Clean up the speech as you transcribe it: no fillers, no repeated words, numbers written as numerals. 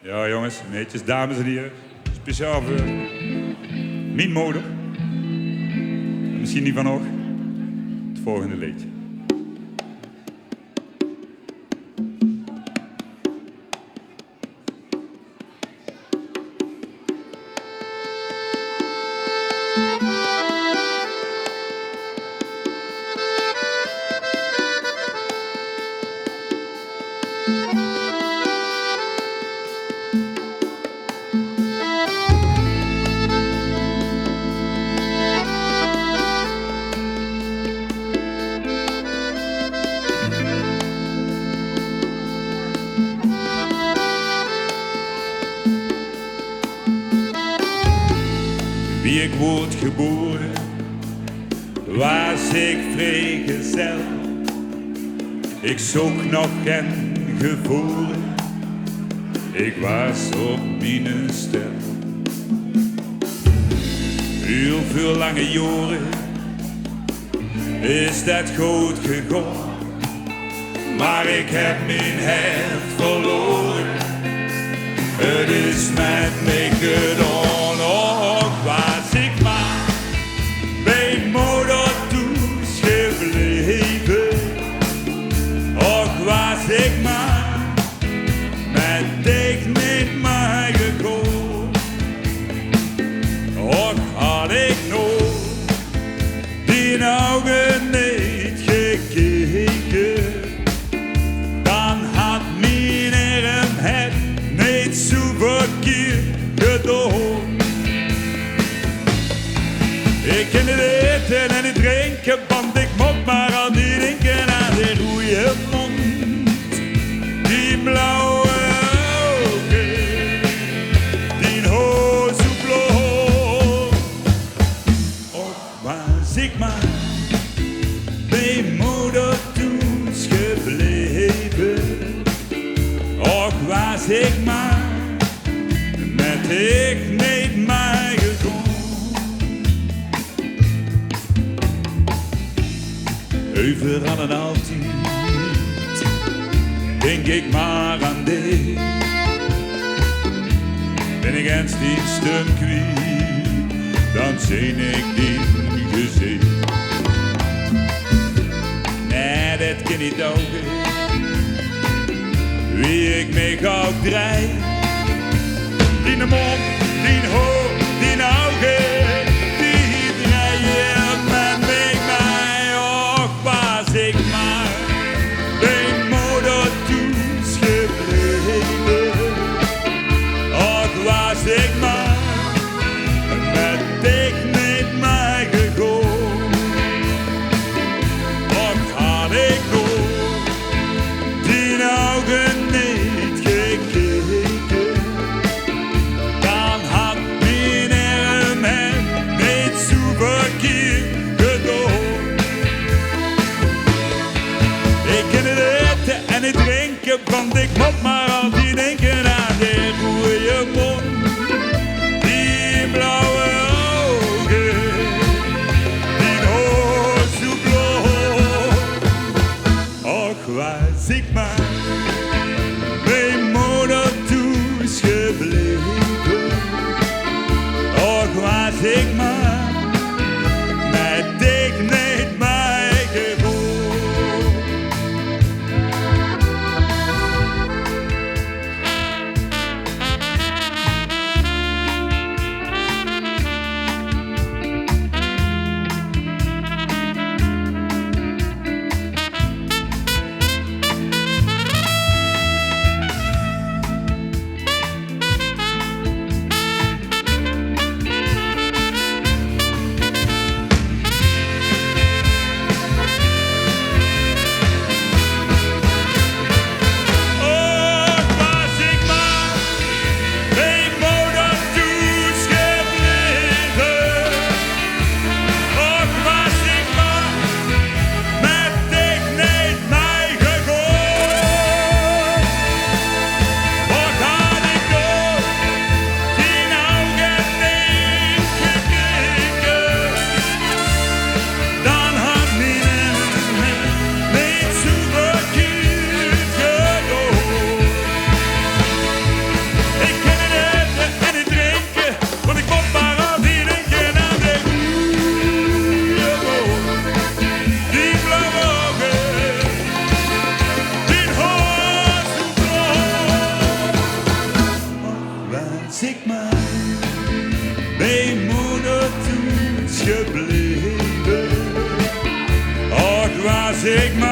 Ja jongens, netjes, dames en heren. Speciaal voor mijn moeder. Misschien niet van nog. Het volgende liedje. Wie ik word geboren, was ik vrijgezel. Ik zocht nog geen gevoel, ik was op mijn stel. Heel veel lange jaren is dat goed gegaan, maar ik heb mijn hart verloren. Het is met mij gedaan. Och, was ik maar bij moeder thuis gebleven. Och, was ik maar met dich niet meegegaan. Och, had ik nog die ogen niet gekeken, dan had mijn arm het niet zo verkeerd gedaan. Ik ken het eten en het drinken, want ik moet maar al die denken aan die goeie mond, die blauwe ogen, die hoofd zo blauw. Och, was ik maar bij moeder thuis gebleven. Och, was ik maar met ik niet meegegaan. Overal en altijd denk ik maar aan dich. Ben ik eens die stem kwijt, dan zie ik die gezicht. Nee, dat kan niet ook. Wie ik me gauw draai, die mond, die hoofd, die ogen. Ik maar bij moeder thuis gebleven. Och, was ik maar met dich niet meegegaan. Och, had ik nog die ogen niet gekeken, dan had mijn zeg maar